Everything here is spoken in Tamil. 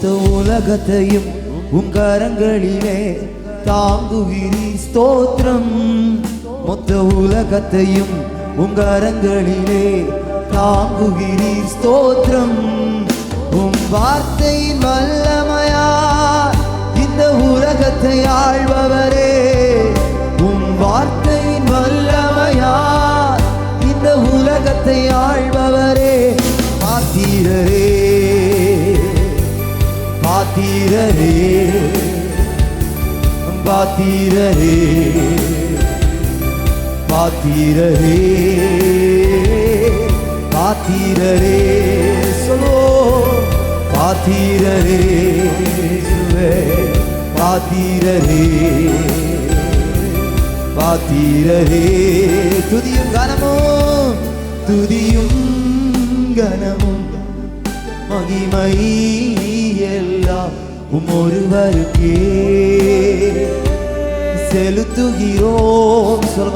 மொத்த உலகத்தையும் உங்கரங்களிலே தாங்குகிறீ ஸ்தோத்திரம். மொத்த உலகத்தையும் உங்கரங்களிலே தாங்குகிறீ ஸ்தோத்திரம். வார்த்தையின் வல்லமையா இந்த உலகத்தை ஆள்பவரே. வார்த்தையின் வல்லமையா இந்த உலகத்தை ஆள்பவரே. பாத்திரரே பாத்திரரே பாத்திரரே பாத்திரரே பாத்திரரே சொல்லோ. பாத்திரரே பாத்திரரே பாத்திரரே. துதியும் கனமும் துதியும் கனமும் மகிமை எல்லாம் ஒருவருக்கே செலுத்துகிறோம். சொல்லுங்க.